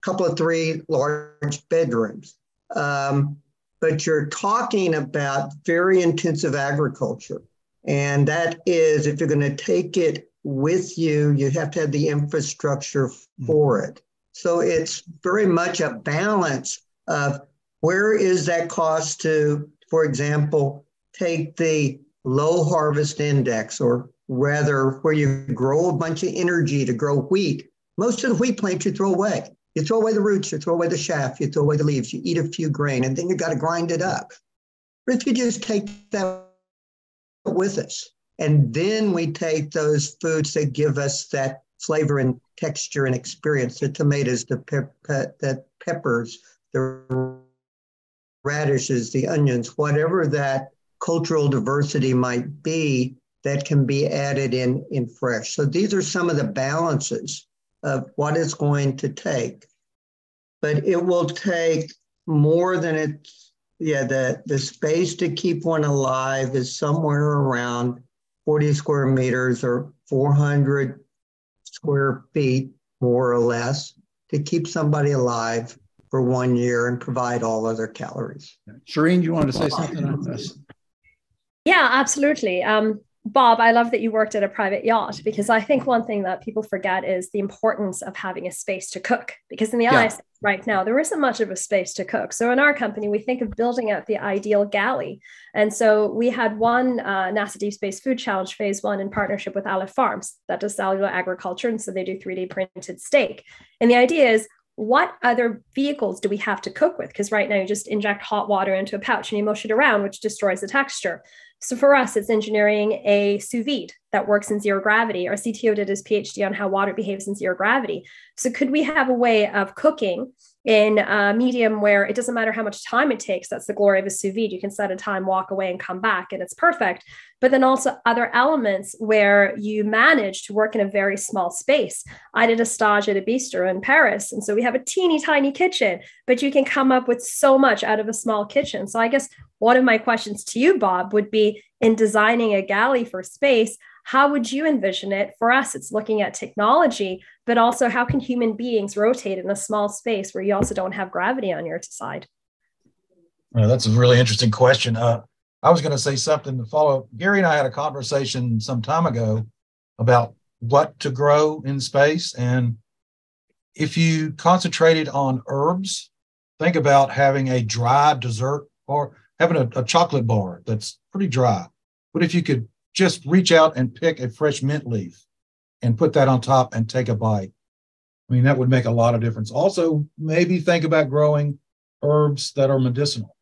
couple of 3 large bedrooms. But you're talking about very intensive agriculture. And that is, if you're going to take it with you, you have to have the infrastructure for it. So it's very much a balance of where is that cost to, for example, take the low harvest index, or rather where you grow a bunch of energy to grow wheat. Most of the wheat plants you throw away. You throw away the roots, you throw away the shaft, you throw away the leaves, you eat a few grain, and then you got to grind it up. But if you just take that with us, and then we take those foods that give us that flavor and texture and experience, the tomatoes, the peppers, the radishes, the onions, whatever that cultural diversity might be, that can be added in fresh. So these are some of the balances of what it's going to take. But it will take more than it's, the space to keep one alive is somewhere around 40 square meters or 400 square feet, more or less, to keep somebody alive for 1 year and provide all other calories. Shahareen, you wanted to say something on this? Yeah, absolutely. Bob, I love that you worked at a private yacht, because I think one thing that people forget is the importance of having a space to cook, because in the ISS right now, there isn't much of a space to cook. So in our company, we think of building out the ideal galley. And so we had one NASA Deep Space Food Challenge Phase 1 in partnership with Aleph Farms that does cellular agriculture. And so they do 3D printed steak. And the idea is, what other vehicles do we have to cook with? Because right now you just inject hot water into a pouch and you mush it around, which destroys the texture. So for us, it's engineering a sous vide that works in zero gravity. Our CTO did his PhD on how water behaves in zero gravity. So could we have a way of cooking in a medium where it doesn't matter how much time it takes? That's the glory of a sous vide. You can set a time, walk away, and come back, and it's perfect. But then also other elements where you manage to work in a very small space. I did a stage at a bistro in Paris. And so we have a teeny tiny kitchen, but you can come up with so much out of a small kitchen. So I guess one of my questions to you, Bob, would be, in designing a galley for space, how would you envision it? For us, it's looking at technology, but also how can human beings rotate in a small space where you also don't have gravity on your side? That's a really interesting question. I was going to say something to follow up. Gary and I had a conversation some time ago about what to grow in space. And if you concentrated on herbs, think about having a dry dessert or having a chocolate bar that's pretty dry. But if you could just reach out and pick a fresh mint leaf and put that on top and take a bite, I mean, that would make a lot of difference. Also, maybe think about growing herbs that are medicinal.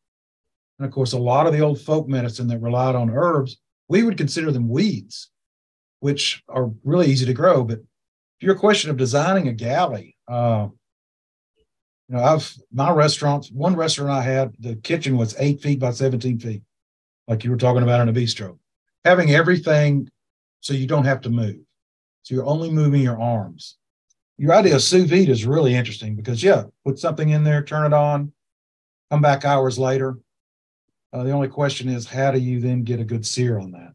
And of course, a lot of the old folk medicine that relied on herbs, we would consider them weeds, which are really easy to grow. But your question of designing a galley, my restaurants, one restaurant I had, the kitchen was 8 feet by 17 feet, like you were talking about in a bistro. Having everything so you don't have to move. So you're only moving your arms. Your idea of sous vide is really interesting because, put something in there, turn it on, come back hours later. The only question is, how do you then get a good sear on that?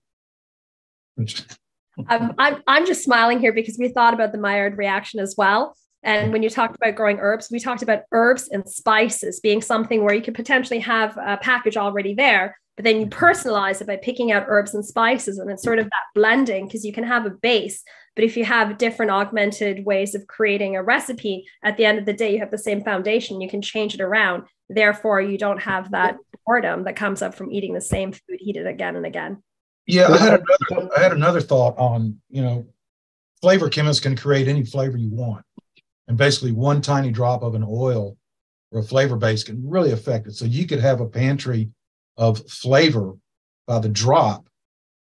I'm just smiling here because we thought about the Maillard reaction as well. And when you talked about growing herbs, we talked about herbs and spices being something where you could potentially have a package already there, but then you personalize it by picking out herbs and spices. And it's sort of that blending because you can have a base, but if you have different augmented ways of creating a recipe, at the end of the day, you have the same foundation, you can change it around. Therefore, you don't have that boredom that comes up from eating the same food heated again and again. Yeah, I had another thought on, flavor chemists can create any flavor you want. And basically one tiny drop of an oil or a flavor base can really affect it. So you could have a pantry of flavor by the drop.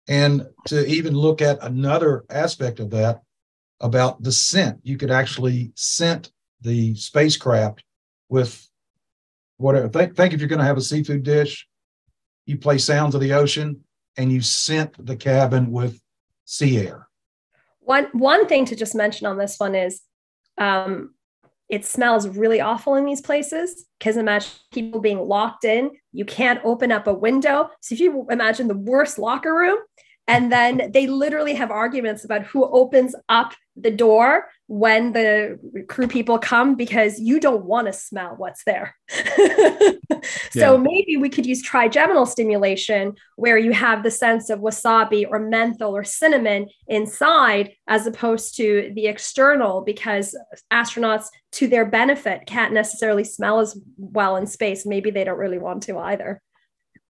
And to even look at another aspect of that, about the scent, you could actually scent the spacecraft with whatever. Think if you're going to have a seafood dish, you play sounds of the ocean and you scent the cabin with sea air. One thing to just mention on this one is it smells really awful in these places because imagine people being locked in. You can't open up a window. So if you imagine the worst locker room, and then they literally have arguments about who opens up the door when the crew people come because you don't want to smell what's there. So maybe we could use trigeminal stimulation where you have the sense of wasabi or menthol or cinnamon inside as opposed to the external, because astronauts, to their benefit, can't necessarily smell as well in space. Maybe they don't really want to either.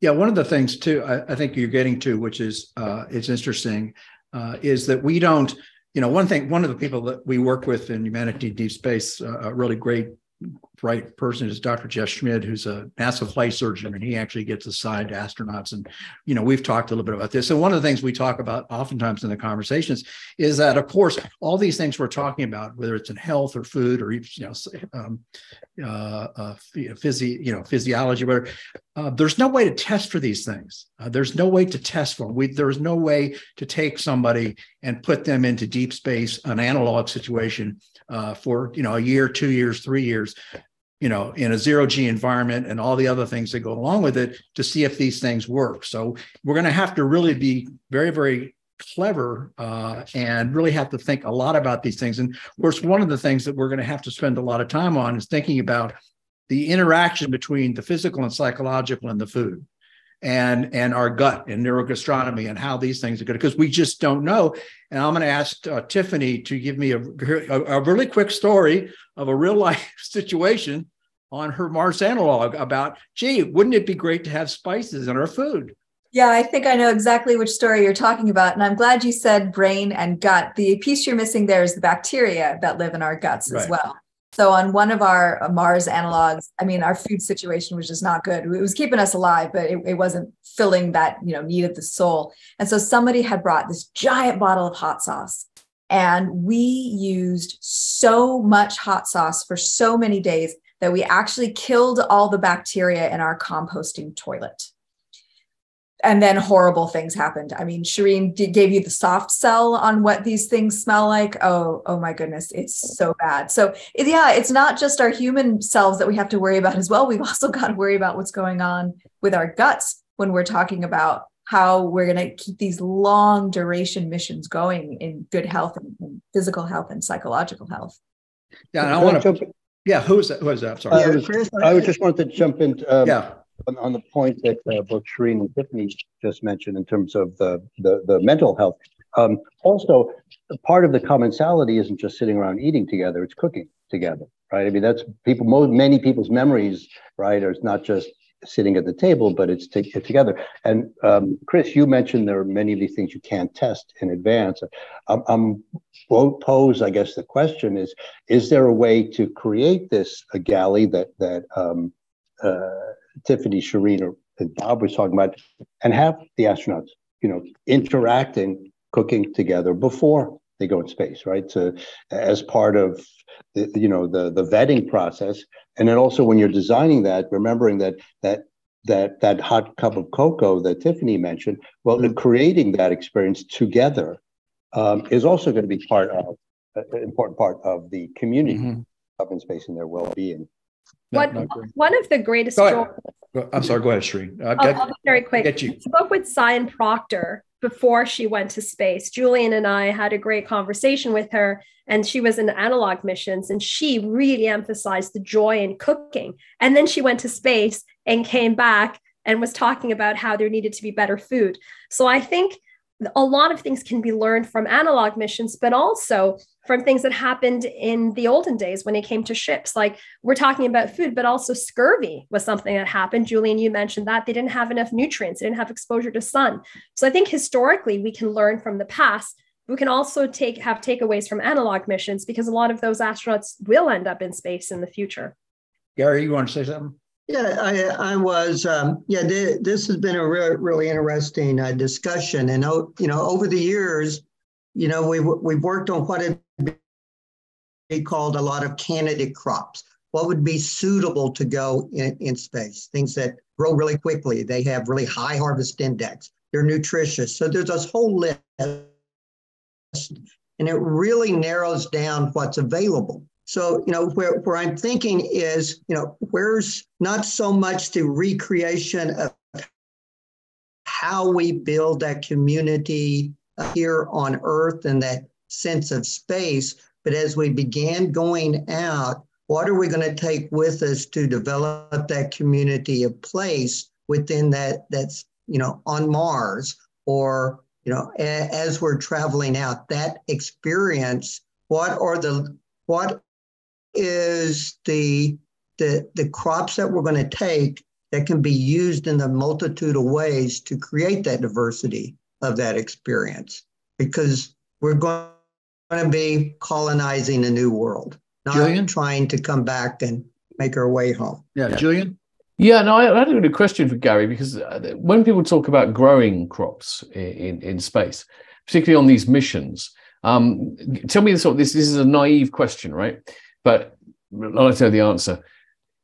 Yeah, one of the things too, I think you're getting to, which is it's interesting, is that we don't, one of the people that we work with in Humanity Deep Space, a really great, bright person is Dr. Jeff Schmid, who's a NASA flight surgeon, and he actually gets assigned to astronauts. And, we've talked a little bit about this. And one of the things we talk about oftentimes in the conversations is that, of course, all these things we're talking about, whether it's in health or food or, physiology, whatever, there's no way to test for these things. There's no way to test for them. There's no way to take somebody and put them into deep space, an analog situation for, a year, 2 years, 3 years, in a zero-G environment and all the other things that go along with it to see if these things work. So we're going to have to really be very, very clever and really have to think a lot about these things. And of course, one of the things that we're going to have to spend a lot of time on is thinking about the interaction between the physical and psychological and the food and our gut and neurogastronomy and how these things are good, because we just don't know. And I'm going to ask Tiffany to give me a really quick story of a real life situation on her Mars analog about, wouldn't it be great to have spices in our food? Yeah, I think I know exactly which story you're talking about. And I'm glad you said brain and gut. The piece you're missing there is the bacteria that live in our guts as well. So on one of our Mars analogs, our food situation was just not good. It was keeping us alive, but it wasn't filling that, need of the soul. And so somebody had brought this giant bottle of hot sauce, and we used so much hot sauce for so many days that we actually killed all the bacteria in our composting toilet. And then horrible things happened. Shahareen gave you the soft sell on what these things smell like. Oh my goodness, it's so bad. So it's not just our human selves that we have to worry about as well. We've also got to worry about what's going on with our guts when we're talking about how we're going to keep these long duration missions going in good health and physical health and psychological health. Yeah, and I want to. Yeah, who is that? Sorry, I just wanted to jump in. on the point that both Shahareen and Tiffany just mentioned in terms of the mental health. Also, part of the commensality isn't just sitting around eating together; it's cooking together, right? I mean, that's many people's memories, right? Are not just sitting at the table, but it's together. And Chris, you mentioned there are many of these things you can't test in advance. Pose, I guess the question is there a way to create a galley that Tiffany, Shahareen, and Bob was talking about, and have the astronauts, interacting, cooking together before they go in space, right? So as part of the vetting process, and then also when you're designing that, remembering that hot cup of cocoa that Tiffany mentioned, creating that experience together is also going to be an important part of the community up in space and their well-being. One of the greatest joys. I'm sorry, go ahead, Shahareen. I'll be very quick. I spoke with Cyan Proctor before she went to space. Julian and I had a great conversation with her, and she was in analog missions, and she really emphasized the joy in cooking. And then she went to space and came back and was talking about how there needed to be better food. So I think a lot of things can be learned from analog missions, but also from things that happened in the olden days when it came to ships. Like, we're talking about food, but also scurvy was something that happened. Julian, you mentioned that they didn't have enough nutrients. They didn't have exposure to sun. So I think historically we can learn from the past. We can also have takeaways from analog missions, because a lot of those astronauts will end up in space in the future. Gary, you want to say something? Yeah, I was. This has been a really interesting discussion, and over the years, we've worked on what would be called a lot of candidate crops. What would be suitable to go in space? Things that grow really quickly. They have really high harvest index. They're nutritious. So there's this whole list, and it really narrows down what's available. So, where I'm thinking is, where's not so much the recreation of how we build that community here on Earth and that sense of space, but as we began going out, what are we going to take with us to develop that community of place within that's, on Mars, or, as we're traveling out, that experience, what is the crops that we're going to take that can be used in the multitude of ways to create that diversity of that experience, because we're going to be colonizing a new world, not Julian? Trying to come back and make our way home. Yeah. Julian? Yeah, no, I had a good question for Gary, because when people talk about growing crops in space, particularly on these missions, tell me this is a naive question, right? But I'd like to know the answer.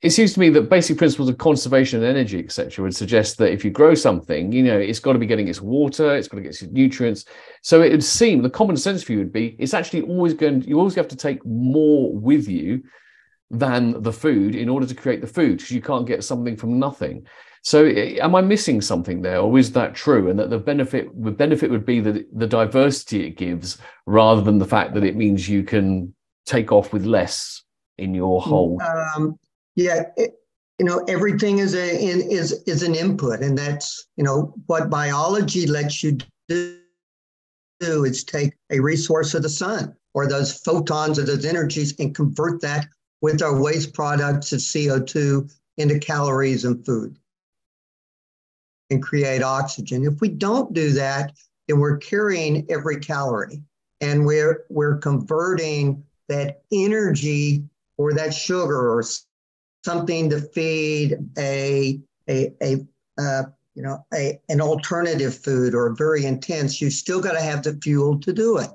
It seems to me that basic principles of conservation and energy, etc., would suggest that if you grow something, it's got to be getting its water, it's got to get its nutrients. So it would seem the common sense view would be it's actually you always have to take more with you than the food in order to create the food, because you can't get something from nothing. So am I missing something there, or is that true? And that the benefit would be the diversity it gives, rather than the fact that it means you can take off with less in your whole. Everything is an input, and that's what biology lets you do is take a resource of the sun or those photons or those energies and convert that with our waste products of CO2 into calories and food and create oxygen. If we don't do that, then we're carrying every calorie, and we're converting that energy or that sugar or something to feed an alternative food or very intense. You still got to have the fuel to do it.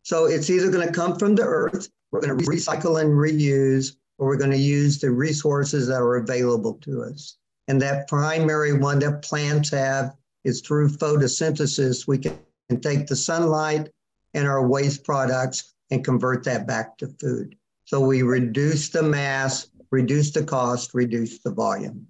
So it's either going to come from the earth, we're going to recycle and reuse, or we're going to use the resources that are available to us. And that primary one that plants have is through photosynthesis. We can take the sunlight and our waste products and convert that back to food. So we reduce the mass, reduce the cost, reduce the volume.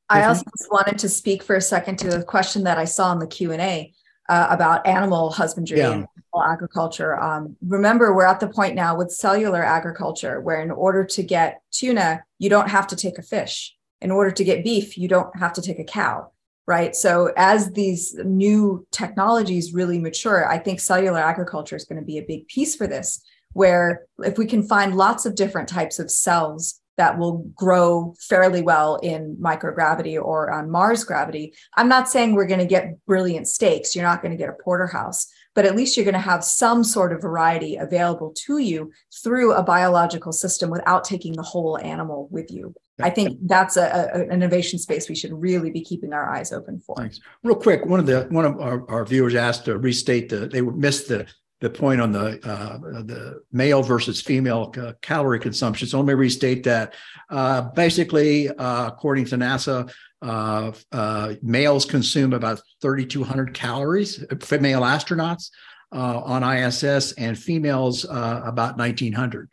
I also just wanted to speak for a second to the question that I saw in the Q&A about animal husbandry and animal agriculture. Remember, we're at the point now with cellular agriculture where in order to get tuna, you don't have to take a fish. In order to get beef, you don't have to take a cow, right? So as these new technologies really mature, I think cellular agriculture is going to be a big piece for this, where if we can find lots of different types of cells that will grow fairly well in microgravity or on Mars gravity. I'm not saying we're going to get brilliant steaks. You're not going to get a porterhouse, but at least you're going to have some sort of variety available to you through a biological system without taking the whole animal with you. I think that's an innovation space we should really be keeping our eyes open for. Thanks. Real quick, one of our viewers asked to restate they missed the point on the male versus female calorie consumption. So let me restate that. Basically, according to NASA, males consume about 3,200 calories, male astronauts on ISS, and females about 1,900.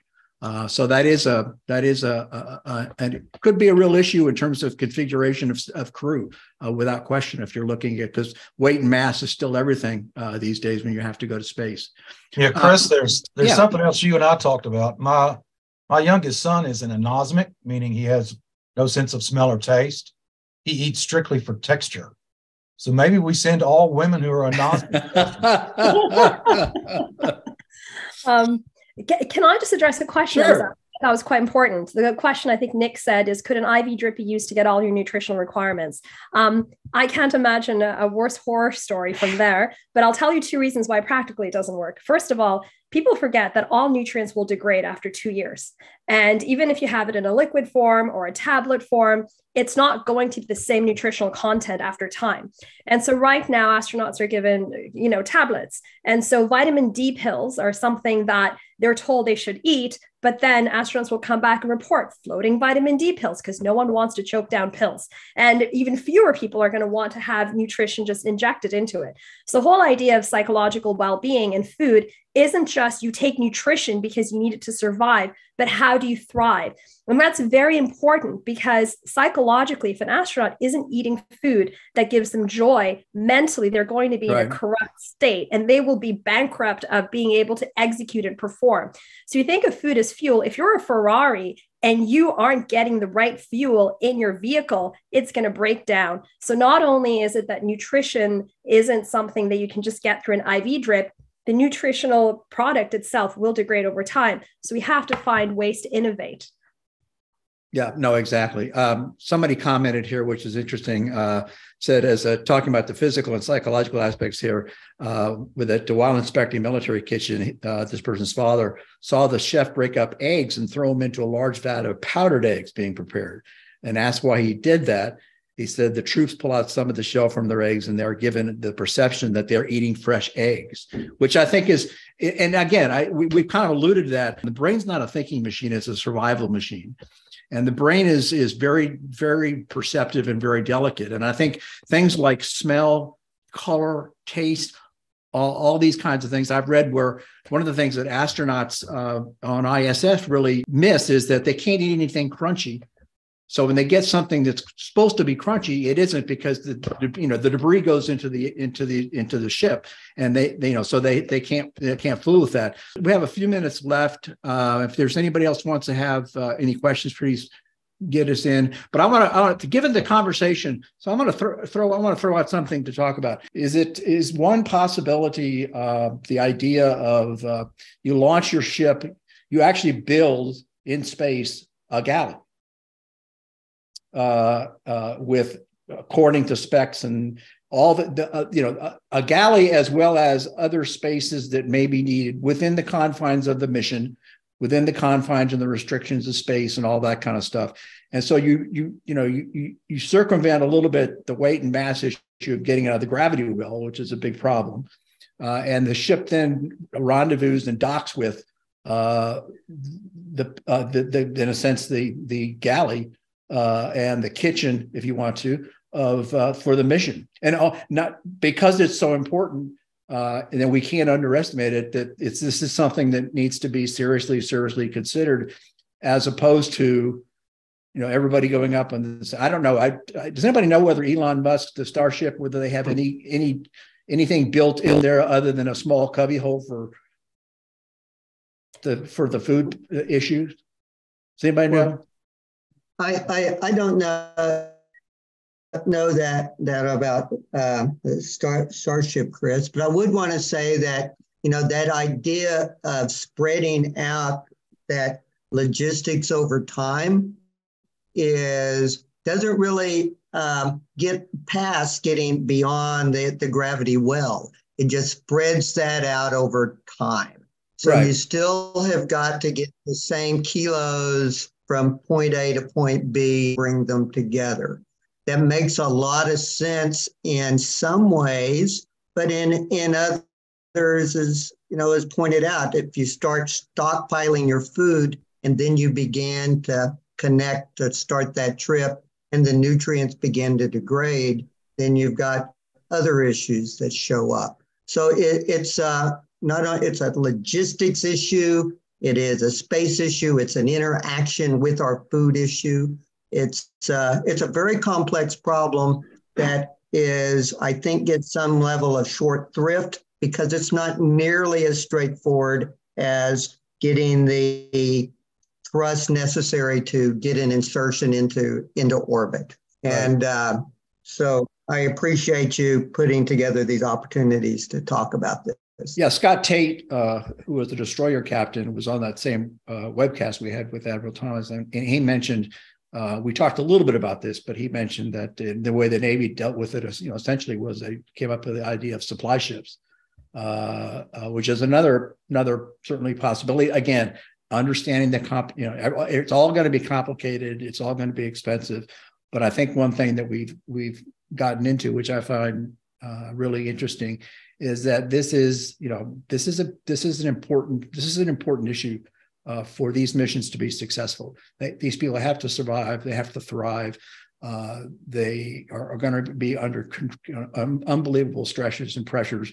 So that is and it could be a real issue in terms of configuration of crew, without question, if you're looking at, because weight and mass is still everything these days when you have to go to space. Yeah, Chris, there's something else you and I talked about. My youngest son is an anosmic, meaning he has no sense of smell or taste. He eats strictly for texture. So maybe we send all women who are anosmic. Can I just address a question? Sure. That was quite important. The question I think Nick said is, could an IV drip be used to get all your nutritional requirements? I can't imagine a worse horror story from there, but I'll tell you 2 reasons why practically it doesn't work. First of all, people forget that all nutrients will degrade after 2 years. And even if you have it in a liquid form or a tablet form, it's not going to be the same nutritional content after time. And so right now, astronauts are given, tablets. And so vitamin D pills are something that they're told they should eat, but then astronauts will come back and report floating vitamin D pills because no one wants to choke down pills. And even fewer people are going to want to have nutrition just injected into it. So the whole idea of psychological well-being and food isn't just you take nutrition because you need it to survive, but how do you thrive? And that's very important, because psychologically, if an astronaut isn't eating food that gives them joy, mentally, they're going to be in a corrupt state, and they will be bankrupt of being able to execute and perform. So you think of food as fuel. If you're a Ferrari and you aren't getting the right fuel in your vehicle, it's going to break down. So not only is it that nutrition isn't something that you can just get through an IV drip, the nutritional product itself will degrade over time. So we have to find ways to innovate. Yeah, no, exactly. Somebody commented here, which is interesting, said, as talking about the physical and psychological aspects here, with it, while inspecting military kitchen, this person's father saw the chef break up eggs and throw them into a large vat of powdered eggs being prepared, and asked why he did that. He said the troops pull out some of the shell from their eggs and they're given the perception that they're eating fresh eggs, which I think is, and again, we've kind of alluded to that. The brain's not a thinking machine, it's a survival machine. And the brain is very, very perceptive and very delicate. And I think things like smell, color, taste, all these kinds of things I've read, where one of the things that astronauts on ISS really miss is that they can't eat anything crunchy. So when they get something that's supposed to be crunchy, it isn't, because the debris goes into the ship, and they can't fool with that. We have a few minutes left. If there's anybody else wants to have any questions, please get us in. But I want to given the conversation, so I'm going to throw out something to talk about. Is one possibility the idea of you launch your ship, you actually build in space a galley. With according to specs and all a galley, as well as other spaces that may be needed within the confines of the mission, within the confines and the restrictions of space and all that kind of stuff. And so you circumvent a little bit the weight and mass issue of getting out of the gravity well, which is a big problem. And the ship then rendezvous and docks with in a sense the galley. And the kitchen, if you want to, for the mission, and not because it's so important, and then we can't underestimate it. That this is something that needs to be seriously considered, as opposed to, everybody going up on this. I don't know. Does anybody know whether Elon Musk, the Starship, whether they have anything built in there other than a small cubbyhole for the food issues? Does anybody know? I don't know that about the Starship, Chris, but I would want to say that, that idea of spreading out that logistics over time doesn't really get past getting beyond the gravity well. It just spreads that out over time. So Right. You still have got to get the same kilos from point A to point B, bring them together. That makes a lot of sense in some ways, but in others, as pointed out, if you start stockpiling your food and then you begin to connect to start that trip and the nutrients begin to degrade, then you've got other issues that show up. So it's it's a logistics issue. It is a space issue. It's an interaction with our food issue. It's a very complex problem that is, I think, gets some level of short thrift because it's not nearly as straightforward as getting the thrust necessary to get an insertion into orbit. Right. And so I appreciate you putting together these opportunities to talk about this. Yeah, Scott Tate, who was the destroyer captain, was on that same webcast we had with Admiral Thomas, and he mentioned, we talked a little bit about this, but he mentioned that the way the Navy dealt with it, essentially was they came up with the idea of supply ships, which is another certainly possibility. Again, understanding it's all going to be complicated, it's all going to be expensive, but I think one thing that we've gotten into, which I find really interesting, is that this is an important issue for these missions to be successful. These people have to survive. They have to thrive. They are going to be under unbelievable stresses and pressures.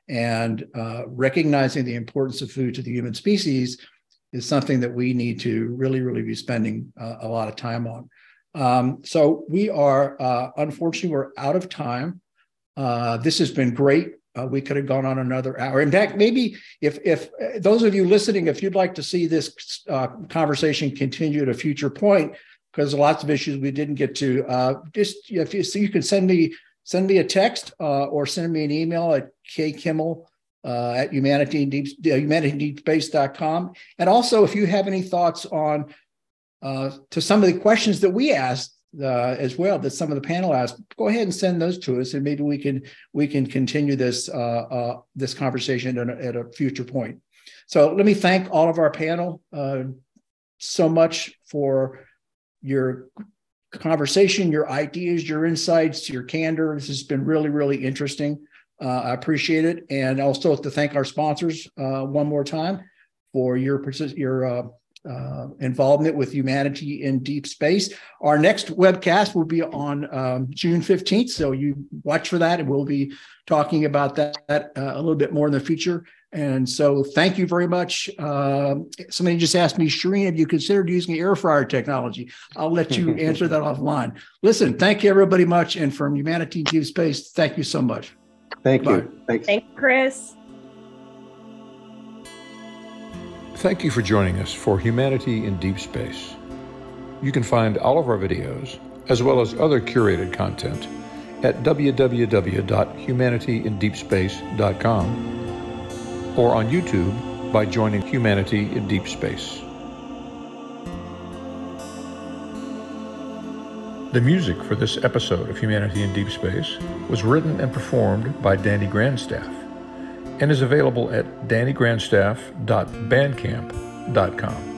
And recognizing the importance of food to the human species is something that we need to really, really be spending a lot of time on. So we are, unfortunately, we're out of time. This has been great. We could have gone on another hour. In fact, maybe if those of you listening, if you'd like to see this conversation continue at a future point, because lots of issues we didn't get to, you can send me a text or send me an email at kkimmel at humanityindeepspace.com. And also, if you have any thoughts on to some of the questions that we asked as well, that some of the panel asked, go ahead and send those to us, and maybe we can continue this this conversation at a future point. So let me thank all of our panel so much for your conversation, your ideas, your insights, your candor. This has been really, really interesting. I appreciate it, and also to thank our sponsors one more time for your involvement with Humanity in Deep Space. Our next webcast will be on June 15th, so you watch for that, and we'll be talking about that a little bit more in the future. And so thank you very much. Somebody just asked me, Shahareen, have you considered using air fryer technology? I'll let you answer that offline. Listen, thank you everybody much, and from Humanity in Deep Space, thank you so much. Thank Bye. you. Thanks. Thank you, Chris. Thank you for joining us for Humanity in Deep Space. You can find all of our videos, as well as other curated content, at www.humanityindeepspace.com or on YouTube by joining Humanity in Deep Space. The music for this episode of Humanity in Deep Space was written and performed by Danny Grandstaff and is available at dannygrandstaff.bandcamp.com.